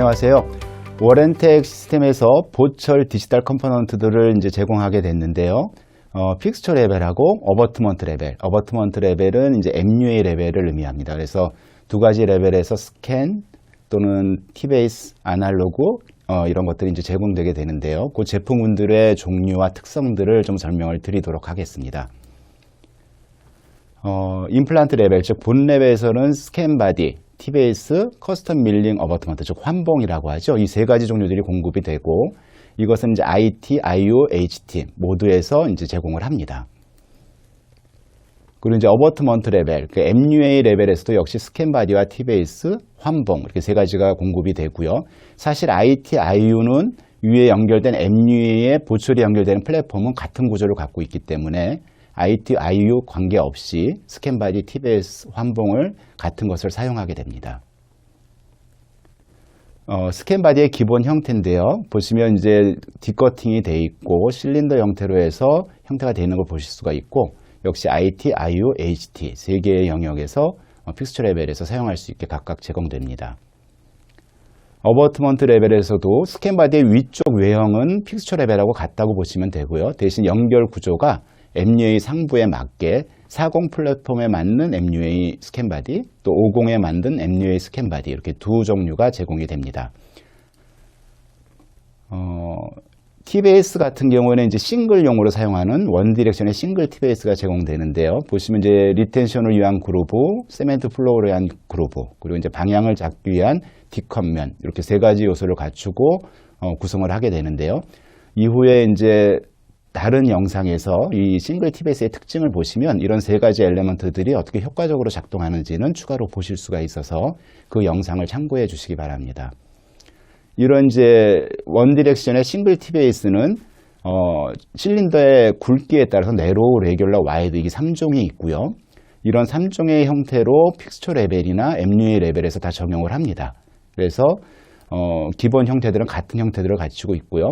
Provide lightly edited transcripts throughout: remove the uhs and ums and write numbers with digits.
안녕하세요. 워렌텍 시스템에서 보철 디지털 컴포넌트들을 이제 제공하게 됐는데요. 픽스처 레벨하고 어버트먼트 레벨. 어버트먼트 레벨은 이제 MUA 레벨을 의미합니다. 그래서 두 가지 레벨에서 스캔 또는 T-베이스, 아날로그 이런 것들이 이제 제공되게 되는데요. 그 제품군들의 종류와 특성들을 좀 설명을 드리도록 하겠습니다. 임플란트 레벨, 즉 본 레벨에서는 스캔 바디, T-베이스, 커스텀 밀링 어버트먼트, 즉 환봉이라고 하죠. 이 세 가지 종류들이 공급이 되고, 이것은 이제 IT, IO, HT 모두에서 이제 제공을 합니다. 그리고 이제 어버트먼트 레벨, 그 MUA 레벨에서도 역시 스캔 바디와 T-베이스, 환봉 이렇게 세 가지가 공급이 되고요. 사실 IT, IO는 위에 연결된 MUA에 보철이 연결되는 플랫폼은 같은 구조를 갖고 있기 때문에 IT, IO 관계없이 스캔 바디, T-베이스, 환봉을 같은 것을 사용하게 됩니다. 스캔 바디의 기본 형태인데요. 보시면 이제 디커팅이 되어 있고 실린더 형태로 해서 형태가 되어 있는 걸 보실 수가 있고, 역시 IT, IO, HT 세 개의 영역에서 픽스처 레벨에서 사용할 수 있게 각각 제공됩니다. 어버트먼트 레벨에서도 스캔 바디의 위쪽 외형은 픽스처 레벨하고 같다고 보시면 되고요. 대신 연결 구조가 MUA 상부에 맞게 40 플랫폼에 맞는 MUA 스캔 바디, 또 50에 만든 MUA 스캔 바디 이렇게 두 종류가 제공이 됩니다. T-베이스 같은 경우에는 이제 싱글용으로 사용하는 원 디렉션의 싱글 T-베이스가 제공되는데요. 보시면 이제 리텐션을 위한 그루브, 세멘트 플로우를 위한 그루브, 그리고 이제 방향을 잡기 위한 디컷면 이렇게 세 가지 요소를 갖추고 구성을 하게 되는데요. 이후에 이제 다른 영상에서 이 싱글 T-베이스의 특징을 보시면 이런 세 가지 엘리먼트들이 어떻게 효과적으로 작동하는지는 추가로 보실 수가 있어서 그 영상을 참고해 주시기 바랍니다. 이런 이제 원 디렉션의 싱글 T-베이스는 실린더의 굵기에 따라서 네로우, 레귤러, 와이드 이게 3종이 있고요. 이런 3종의 형태로 픽스처 레벨이나 MUA 레벨에서 다 적용을 합니다. 그래서 기본 형태들은 같은 형태들을 갖추고 있고요.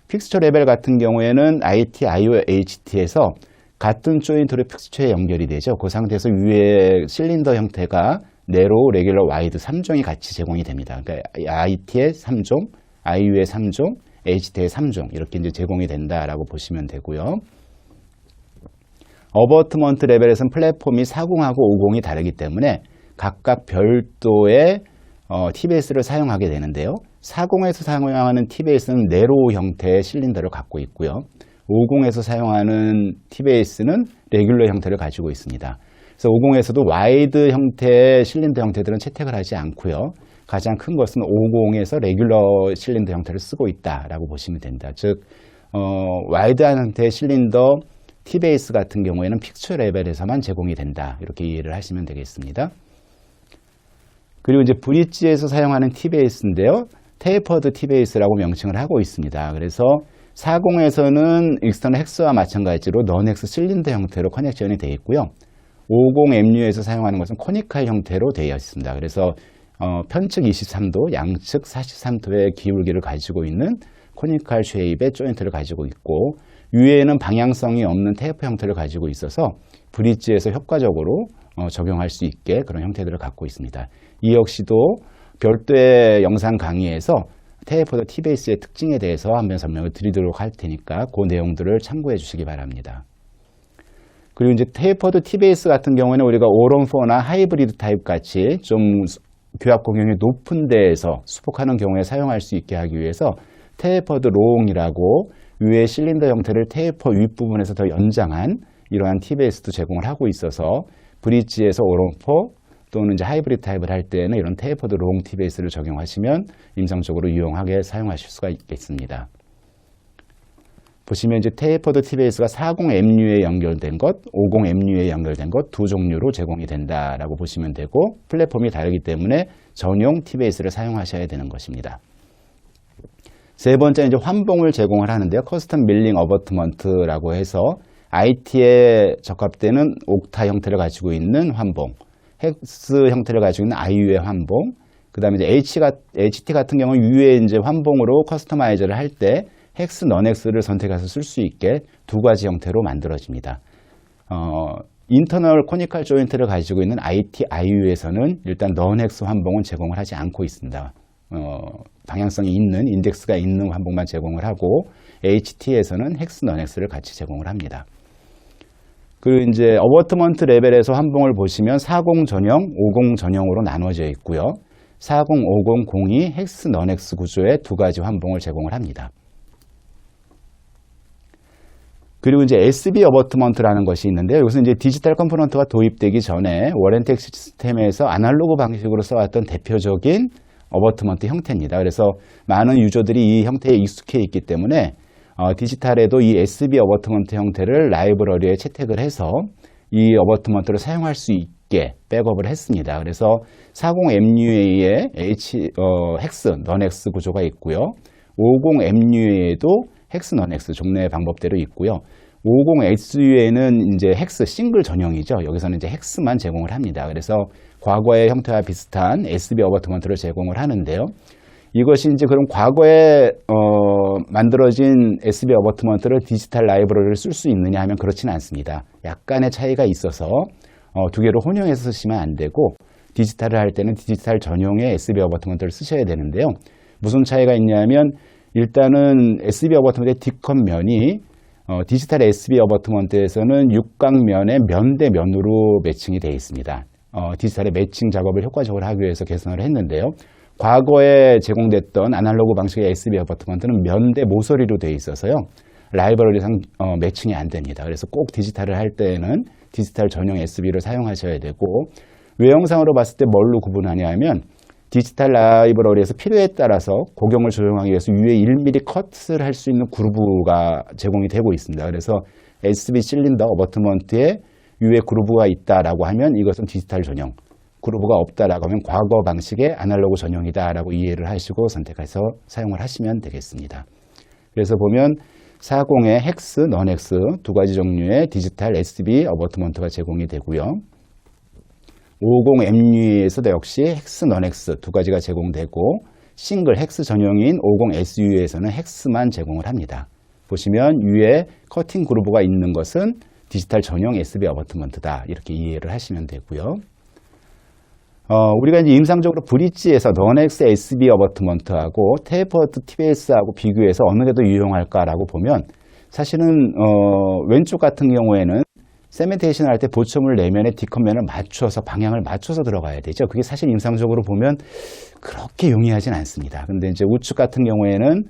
픽스처 레벨 같은 경우에는 IT, IO, HT에서 같은 조인트로 픽스처에 연결이 되죠. 그 상태에서 위에 실린더 형태가 네로우, 레귤러, 와이드 3종이 같이 제공이 됩니다. 그러니까 IT의 3종, IO의 3종, HT의 3종 이렇게 이제 제공이 된다라고 보시면 되고요. 어버트먼트 레벨에서는 플랫폼이 40하고 50이 다르기 때문에 각각 별도의 T-베이스를 사용하게 되는데요. 40에서 사용하는 T-베이스는 네로우 형태의 실린더를 갖고 있고요. 50에서 사용하는 T-베이스는 레귤러 형태를 가지고 있습니다. 그래서 50에서도 와이드 형태의 실린더 형태들은 채택을 하지 않고요. 가장 큰 것은 50에서 레귤러 실린더 형태를 쓰고 있다라고 보시면 됩니다. 즉 와이드한 형태의 실린더 T-베이스 같은 경우에는 픽스처 레벨에서만 제공이 된다. 이렇게 이해를 하시면 되겠습니다. 그리고 이제 브릿지에서 사용하는 T-베이스인데요. 테이퍼드 T-베이스라고 명칭을 하고 있습니다. 그래서 40에서는 익스터널 헥스와 마찬가지로 넌-헥스 실린더 형태로 커넥션이 되어 있고요. 50 MU에서 사용하는 것은 코니칼 형태로 되어 있습니다. 그래서 편측 23도, 양측 43도의 기울기를 가지고 있는 코니칼 쉐입의 조인트를 가지고 있고, 위에는 방향성이 없는 테이프 형태를 가지고 있어서 브릿지에서 효과적으로 적용할 수 있게 그런 형태들을 갖고 있습니다. 이 역시도 별도의 영상 강의에서 테이퍼드 T-베이스의 특징에 대해서 한번 설명을 드리도록 할 테니까 그 내용들을 참고해 주시기 바랍니다. 그리고 이제 테이퍼드 T-베이스 같은 경우에는 우리가 오런4나 하이브리드 타입 같이 좀 교합 공용이 높은 데에서 수폭하는 경우에 사용할 수 있게 하기 위해서 테이퍼드 롱이라고 위에 실린더 형태를 테이퍼 윗부분에서 더 연장한 이러한 T-베이스도 제공을 하고 있어서 브릿지에서 오런4 또는 이제 하이브리드 타입을 할 때는 이런 테이퍼드 롱 T-베이스를 적용하시면 임상적으로 유용하게 사용하실 수가 있겠습니다. 보시면 이제 테이퍼드 T-베이스가 40 MU에 연결된 것, 50 MU에 연결된 것 두 종류로 제공이 된다라고 보시면 되고, 플랫폼이 다르기 때문에 전용 T-베이스를 사용하셔야 되는 것입니다. 세 번째는 이제 환봉을 제공을 하는데요. 커스텀 밀링 어버트먼트라고 해서 IT에 적합되는 옥타 형태를 가지고 있는 환봉, 헥스 형태를 가지고 있는 IU의 환봉, 그 다음에 이제 HT 같은 경우는 위에 이제 환봉으로 커스터마이저를 할 때 헥스, 넌-헥스를 선택해서 쓸 수 있게 두 가지 형태로 만들어집니다. 인터널 코니컬 조인트를 가지고 있는 IT, IU에서는 일단 넌-헥스 환봉은 제공을 하지 않고 있습니다. 방향성이 있는 인덱스가 있는 환봉만 제공을 하고 HT에서는 헥스, 넌헥스를 같이 제공을 합니다. 그리고 이제 어버트먼트 레벨에서 환봉을 보시면 40 전형, 50 전형으로 나눠져 있고요. 40, 50, 02 헥스, 넌헥스 구조의 두 가지 환봉을 제공을 합니다. 그리고 이제 SB 어버트먼트라는 것이 있는데요. 여기서 이제 디지털 컴포넌트가 도입되기 전에 워렌텍 시스템에서 아날로그 방식으로 써왔던 대표적인 어버트먼트 형태입니다. 그래서 많은 유저들이 이 형태에 익숙해 있기 때문에 디지털에도 이 SB 어버트먼트 형태를 라이브러리에 채택을 해서 이 어버트먼트를 사용할 수 있게 백업을 했습니다. 그래서 40MUA에 헥스, 넌헥스 구조가 있고요. 50MUA에도 헥스, 넌헥스 종류의 방법대로 있고요. 50SU에는 이제 헥스 싱글 전용이죠. 여기서는 이제 헥스만 제공을 합니다. 그래서 과거의 형태와 비슷한 SB 어버트먼트를 제공을 하는데요. 이것이 이제 그럼 과거에 만들어진 SB 어버트먼트를 디지털 라이브러리를 쓸 수 있느냐 하면 그렇지는 않습니다. 약간의 차이가 있어서 두 개를 혼용해서 쓰시면 안 되고 디지털을 할 때는 디지털 전용의 SB 어버트먼트를 쓰셔야 되는데요. 무슨 차이가 있냐면 일단은 SB 어버트먼트의 D컷면이 디지털 SB 어버트먼트에서는 육각면의 면 대 면으로 매칭이 되어 있습니다. 디지털의 매칭 작업을 효과적으로 하기 위해서 개선을 했는데요. 과거에 제공됐던 아날로그 방식의 SB 어버트먼트는 면 대 모서리로 되어 있어서요. 라이브러리상 매칭이 안 됩니다. 그래서 꼭 디지털을 할 때는 디지털 전용 SB를 사용하셔야 되고 외형상으로 봤을 때 뭘로 구분하냐 하면 디지털 라이브러리에서 필요에 따라서 고경을 조정하기 위해서 위에 1mm 컷을 할 수 있는 그루브가 제공이 되고 있습니다. 그래서 SB 실린더 어버트먼트에 위에 그루브가 있다라고 하면 이것은 디지털 전용, 그루브가 없다라고 하면 과거 방식의 아날로그 전용이다라고 이해를 하시고 선택해서 사용을 하시면 되겠습니다. 그래서 보면 40의 헥스, 넌헥스 두 가지 종류의 디지털 SB 어버트먼트가 제공이 되고요. 50MU에서도 역시 헥스, 넌헥스 두 가지가 제공되고 싱글 헥스 전용인 50SU에서는 헥스만 제공을 합니다. 보시면 위에 커팅 그루브가 있는 것은 디지털 전용 SB 어버트먼트다 이렇게 이해를 하시면 되고요. 우리가 이제 임상적으로 브릿지에서 넌헥스 SB 어버트먼트하고 테이퍼드 TBS하고 비교해서 어느 게 더 유용할까라고 보면 사실은 왼쪽 같은 경우에는 세멘테이션 할 때 보첨을 내면에 D컷면을 맞춰서 방향을 맞춰서 들어가야 되죠. 그게 사실 임상적으로 보면 그렇게 용이하진 않습니다. 근데 이제 우측 같은 경우에는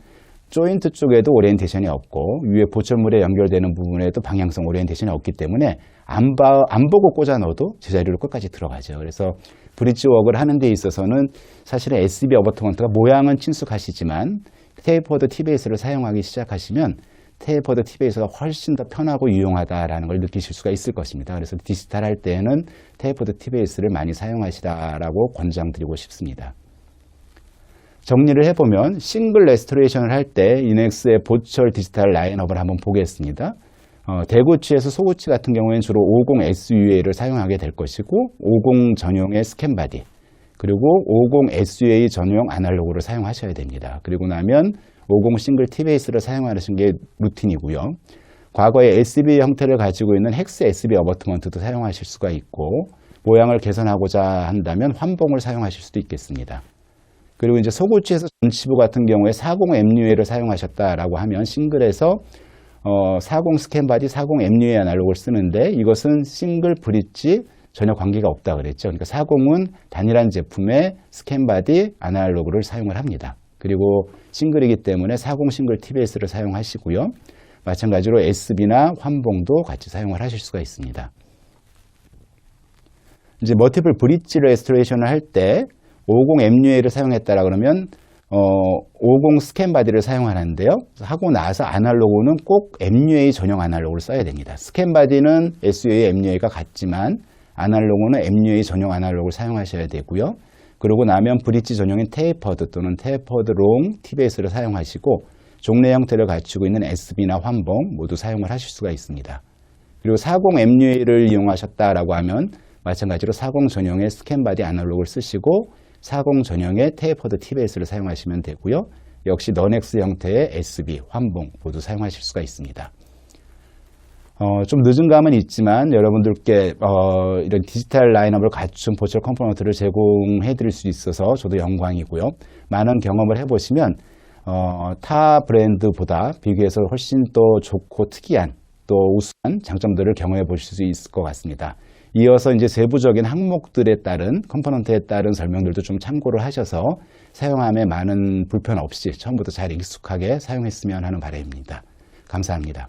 조인트 쪽에도 오리엔테이션이 없고 위에 보철물에 연결되는 부분에도 방향성 오리엔테이션이 없기 때문에 안 보고 꽂아 넣어도 제자리로 끝까지 들어가죠. 그래서 브릿지 워크를 하는 데 있어서는 사실은 SB 어버트먼트가 모양은 친숙하시지만 테이퍼드 TBS를 사용하기 시작하시면 테이퍼드 TBS가 훨씬 더 편하고 유용하다라는 걸 느끼실 수가 있을 것입니다. 그래서 디지털 할 때는 테이퍼드 TBS를 많이 사용하시라라고 권장드리고 싶습니다. 정리를 해보면 싱글 레스토레이션을 할 때 이넥스의 보철 디지털 라인업을 한번 보겠습니다. 대구치에서 소구치 같은 경우에는 주로 50SUA를 사용하게 될 것이고 50 전용의 스캔바디 그리고 50SUA 전용 아날로그를 사용하셔야 됩니다. 그리고 나면 50 싱글 TBS를 사용하시는 게 루틴이고요. 과거에 SB 형태를 가지고 있는 헥스 SB 어버트먼트도 사용하실 수가 있고 모양을 개선하고자 한다면 환봉을 사용하실 수도 있겠습니다. 그리고 이제 소구치에서 전치부 같은 경우에 40MUA를 사용하셨다라고 하면 싱글에서 40 스캔바디, 40MUA 아날로그를 쓰는데 이것은 싱글 브릿지 전혀 관계가 없다 그랬죠. 그러니까 40은 단일한 제품의 스캔바디 아날로그를 사용을 합니다. 그리고 싱글이기 때문에 40 싱글 TBS를 사용하시고요. 마찬가지로 SB나 환봉도 같이 사용을 하실 수가 있습니다. 이제 멀티플 브릿지 레스토레이션을 할 때 50MUA를 사용했다라 그러면 50 스캔바디를 사용하는데요. 하고 나서 아날로그는 꼭 MUA 전용 아날로그를 써야 됩니다. 스캔바디는 SUA, MUA가 같지만 아날로그는 MUA 전용 아날로그를 사용하셔야 되고요. 그러고 나면 브릿지 전용인 테이퍼드 또는 테이퍼드 롱 TBS를 사용하시고 종래 형태를 갖추고 있는 SB나 환봉 모두 사용을 하실 수가 있습니다. 그리고 40MUA를 이용하셨다라고 하면 마찬가지로 40 전용의 스캔바디 아날로그를 쓰시고 40 전용의 테이퍼드 TBS를 사용하시면 되고요. 역시 넌헥스 형태의 SB, 환봉 모두 사용하실 수가 있습니다. 좀 늦은 감은 있지만 여러분들께 이런 디지털 라인업을 갖춘 보철 컴포넌트를 제공해 드릴 수 있어서 저도 영광이고요. 많은 경험을 해보시면 타 브랜드보다 비교해서 훨씬 더 좋고 특이한 또 우수한 장점들을 경험해 보실 수 있을 것 같습니다. 이어서 이제 세부적인 항목들에 따른 컴포넌트에 따른 설명들도 좀 참고를 하셔서 사용함에 많은 불편 없이 처음부터 잘 익숙하게 사용했으면 하는 바람입니다. 감사합니다.